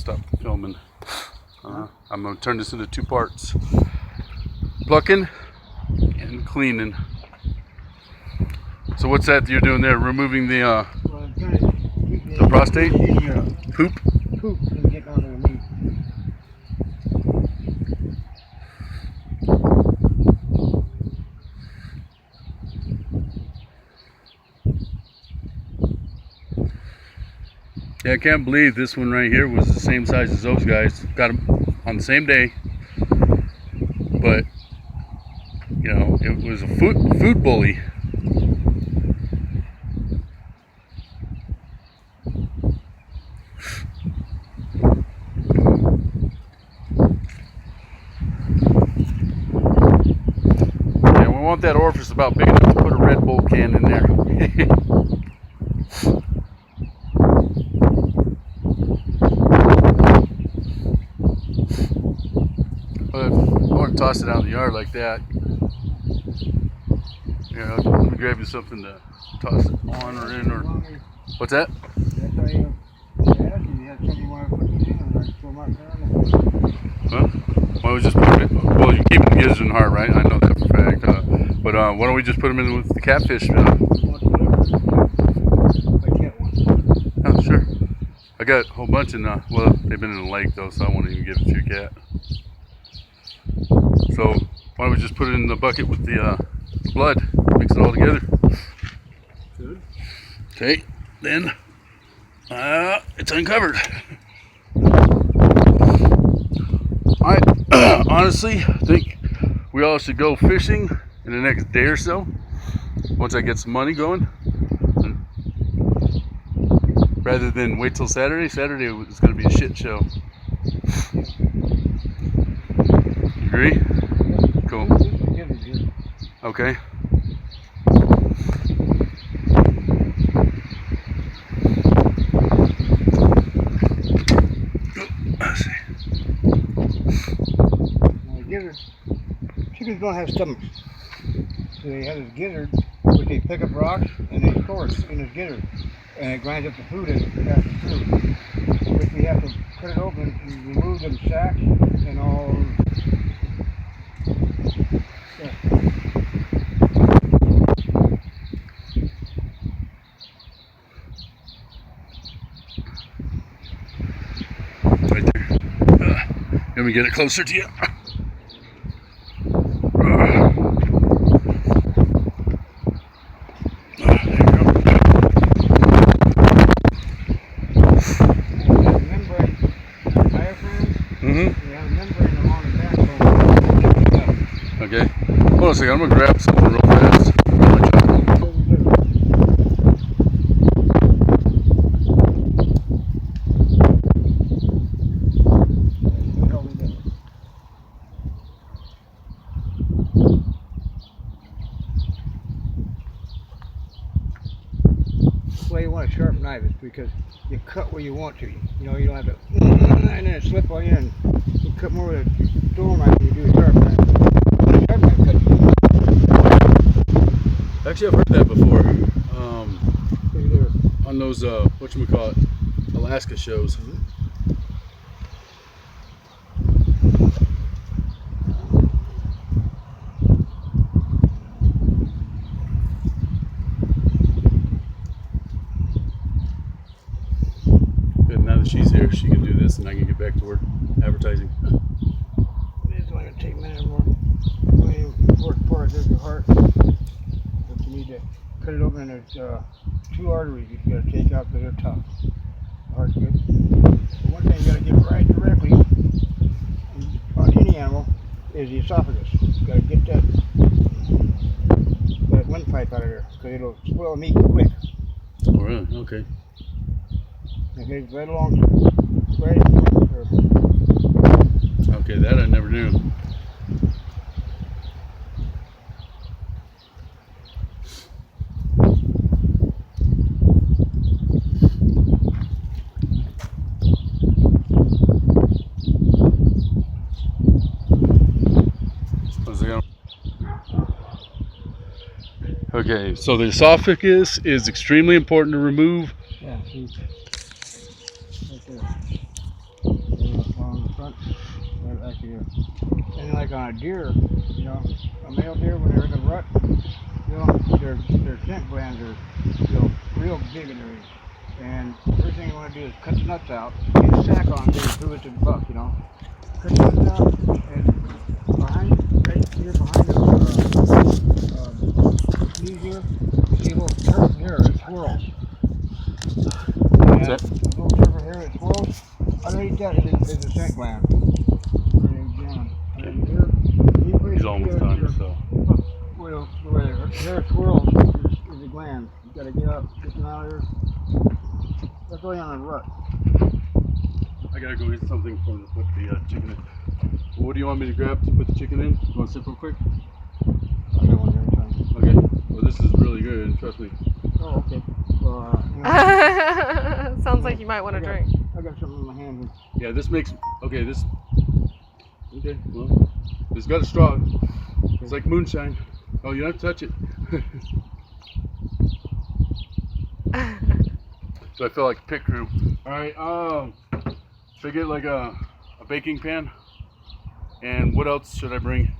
stop filming. I'm gonna turn this into 2 parts: plucking and cleaning. So what's that you're doing there? Removing the prostate? Poop? Poop and getting onto the meat. Yeah, I can't believe this one right here was the same size as those guys. Got them on the same day, but you know, it was a food bully. Yeah, we want that orifice about big enough to put a Red Bull can in there. But if I want to toss it out in the yard like that, you know, let me grab you something to toss it on or in, or what's that? That's how you have somebody want to put these in, like throw them out there. Huh? Why don't we just put it? Well, you keep them gizzard and heart, right? I know that for a fact. But why don't we just put them in with the catfish? Oh, sure. I got a whole bunch in. Well, they've been in the lake though, so I won't even give it to your cat. So why don't we just put it in the bucket with the blood? Mix it all together. Good. Okay, then it's uncovered. I honestly think we all should go fishing in the next day or so. Once I get some money going, rather than wait till Saturday. Saturday is going to be a shit show. You agree? Cool. Okay. Let's see. Chickens don't have stomachs. So they have this gizzard, which they pick up rocks and they store it in this gizzard. And it grinds up the food as it passes through. But we have to cut it open and remove them sacks and all. Yeah. Right there. Let me get it closer to you. Okay. Hold on a second. I'm gonna grab something real fast. Why you want a sharp knife is because you cut where you want to. You know, you don't have to and then it slip on you, and you cut more with a dull knife than you do a sharp knife. A sharp knife cuts you. Actually, I've heard that before. On those whatchamacallit, Alaska shows. Good. Now that she's here, she can do this, and I can get back to work advertising. It's only going to take a minute more. When you work part of the heart, but you need to cut it open, and there's 2 arteries you got to take out because they're tough. The heart's good. The one thing you got to get right directly on any animal is the esophagus. You got to get that windpipe out of there because it'll spoil meat quick. Oh, really? Okay. Okay, right along. Right. Okay, that I never knew. Okay, so the esophagus is extremely important to remove. Yeah, see. Right there. front, right back here. And like on a deer, you know, a male deer when they're in the rut, you know, their scent glands are, you know, real big in their ears. And the first thing you want to do is cut the nuts out, get a sack on, get it through it to the buck, you know. Cut the nuts out, and behind, right here behind the knees here, you see a little turf hair that swirls. And What's that? a little turf hair that swirls. Underneath that is a scent gland. He's almost done, so. Where the hair swirls is the gland. You gotta get up, get them out of there. That's going on a rut. I gotta go get something from to put the chicken in. Well, what do you want me to grab to put the chicken in? You want to sip real quick? I got one every time. Okay. Well, this is really good. Trust me. Oh, okay. Well, Sounds like you might want to drink. I got something in my hand here. Yeah, this makes. Okay, this. Okay. Well, it's got a straw. It's like moonshine. Oh, you don't have to touch it. So I feel like a pit crew. All right. Should I get like a baking pan? And what else should I bring?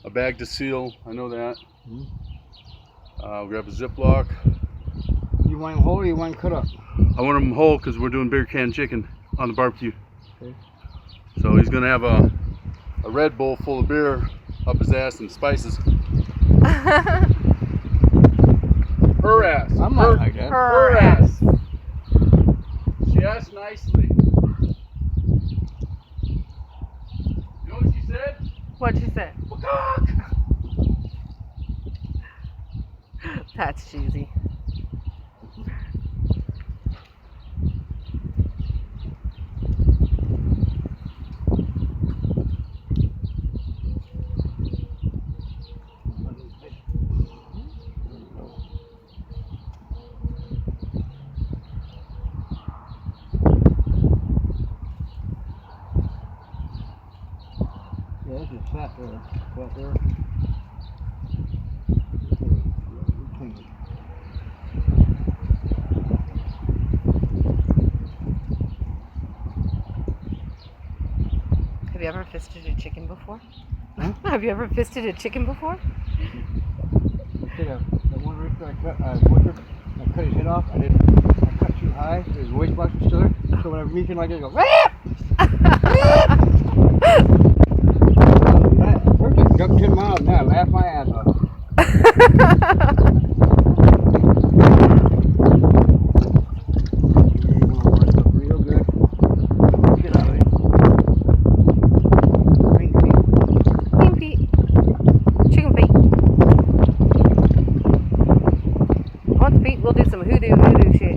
A bag to seal. I know that. I'll grab a Ziploc. You want them whole or you want them cut up? I want them whole because we're doing beer can chicken on the barbecue. Okay. So he's gonna have a Red Bull full of beer up his ass and spices. Her ass. I'm not like that. Her ass. She asked nicely. You know what she said? What'd she say? Peacock. That's cheesy. Yeah, this is fat there. Fat there. Have you ever fisted a chicken before? Huh? Have you ever fisted a chicken before? The one rooster I cut his head off. I cut too high. His waist box was still there. So when I reach in like this, I go, that person jumped 10 miles an hour. I laughed my ass off. Real good. Get out of there. Green feet. Green feet. Chicken feet. On the feet, we'll do some hoodoo shit.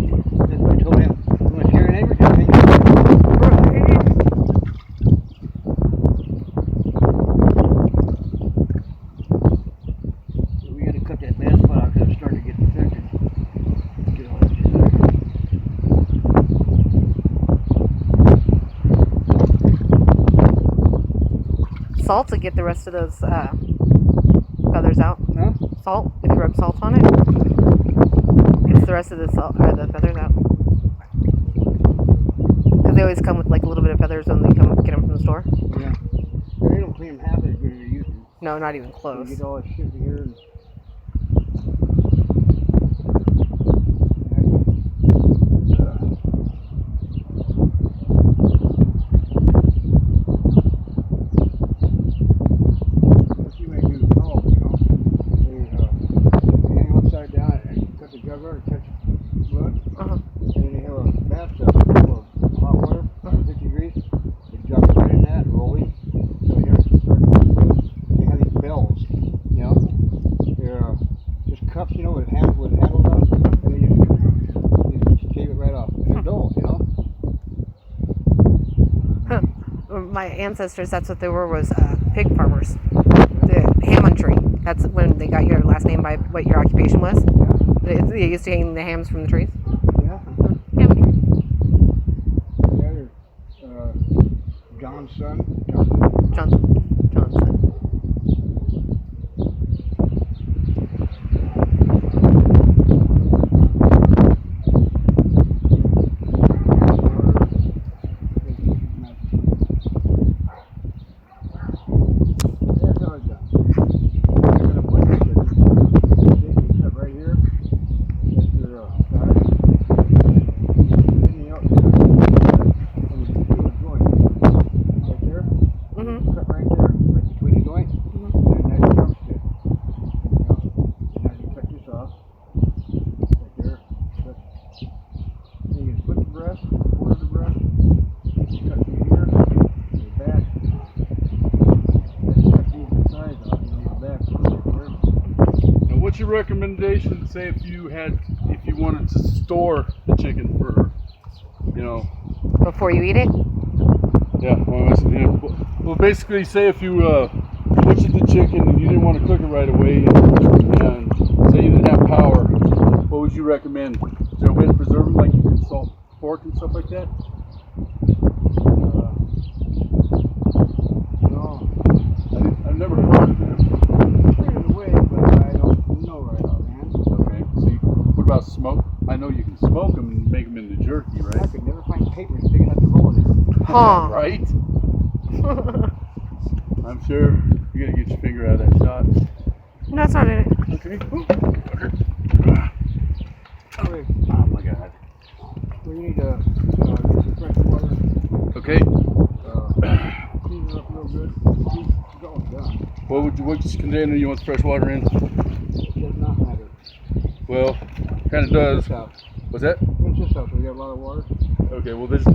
That's what I told him. You want to share your neighbor? Just take it. We had to cut that bad spot out because it's starting to get infected. Get all that shit out. Salt to get the rest of those feathers out. Huh? Salt, if you rub salt on it, gets the rest of the salt or the feathers out. Because they always come with like a little bit of feathers when they come get them from the store. Yeah. They don't clean them half as good as they used to. No, not even So close. you get all that shit in here. And what you may do to dog, you know, they hang upside down and cut the jugular and catch blood. Uh-huh. And then they have a bathtub full of hot water, 150 degrees. They jump right in that, rolling. So here, they have these bells, you know. They're just cups, you know, with handles on, and they just shave it right off. And they're dull, you know. My ancestors, that's what they were, was pig farmers. The ham tree. That's when they got your last name by what your occupation was. They used to hang the hams from the trees. Yeah. Ham. Yeah, they're John's son. Johnson. your recommendation? Say if you wanted to store the chicken for, Before you eat it? yeah. Well, basically, say if you butchered the chicken and you didn't want to cook it right away, and say you didn't have power, what would you recommend? Is there a way to preserve it, like you can salt pork and stuff like that? No, I've never heard of it. there's a way, but I don't know right offhand. Okay. See, what about smoke? I know you can smoke them and make them into jerky, I right? could never find papers big enough to roll it in. Huh. Right? I'm sure you gotta get your finger out of that shot. No, it's not in it. Okay. Okay, Oh my god. we need to get some fresh water. Okay. Clean it up real good. It's all done. What container you want the fresh water in? It does not matter. Well, kind of does. This house. What's that? What's this house? We got a lot of water. Okay. Well, there's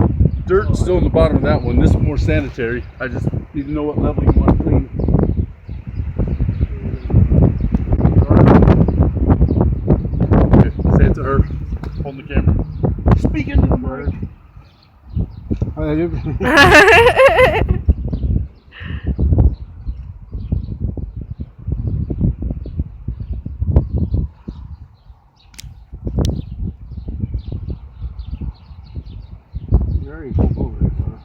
dirt still in the bottom of that one. This is more sanitary. I just need to know what level you want to clean. Okay. Say it to her. Holding the camera. Speaking to the mic. Oh, they do? Very full over there, brother.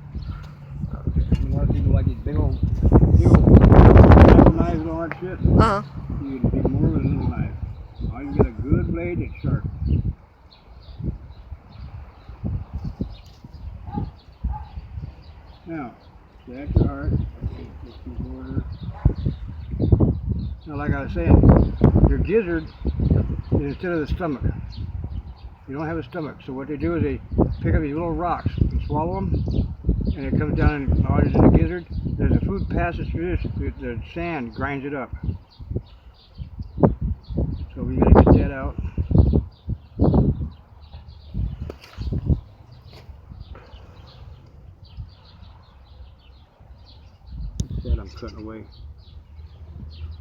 A lot of people like these big old knives and all that shit. Uh-huh. You can do more with a little knife. All you get a good blade that's sharp. Now, stack your heart. Order. Now, like I was saying, your gizzard is instead of the stomach. You don't have a stomach, so what they do is they pick up these little rocks and swallow them, and it comes down and lodges in the gizzard. As the food passes through this, the sand grinds it up. So we gotta get that out. What's that I'm cutting away?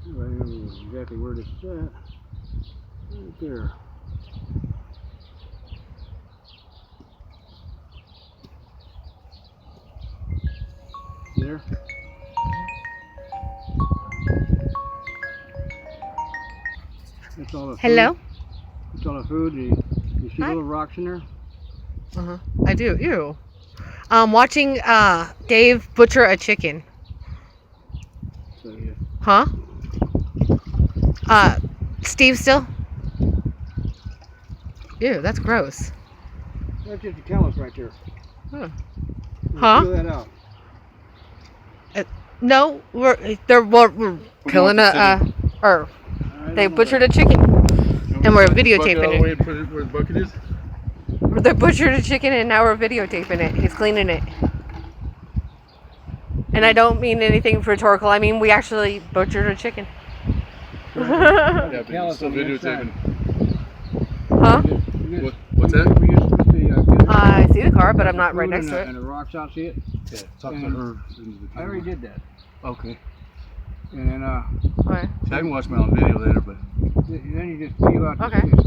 I don't know exactly where this is at. Right there. There. That's all the food. Hello? That's all the food. You see Hi. little rocks in there? Uh-huh. I do. Ew. Watching Dave butcher a chicken. So yeah. Huh? Steve still? Ew, that's gross. That's just the callus right there. Huh. You Huh? Peel that out. No, we're killing or I they don't know butchered that. a chicken. And we're Bucket videotaping all the it. way and put it where the bucket is. They butchered a chicken and now we're videotaping it. He's cleaning it. And I don't mean anything rhetorical. I mean we actually butchered a chicken. Yeah, but you're Callus still on the inside. videotaping. Huh? What's that? We just put the gizzard- I see the car, but I'm not right food next and to the- it. And the rocks out, see it? Yeah, talk to And her. Into the I already camera. did that. Okay. And then Okay. See, I can watch my own video later, but then you just peel out Okay. this.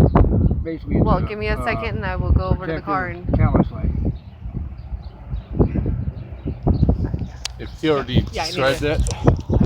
Basically, it's Well, give me a second and I will go over to the car and. callus like. if he already Yeah, I need described that,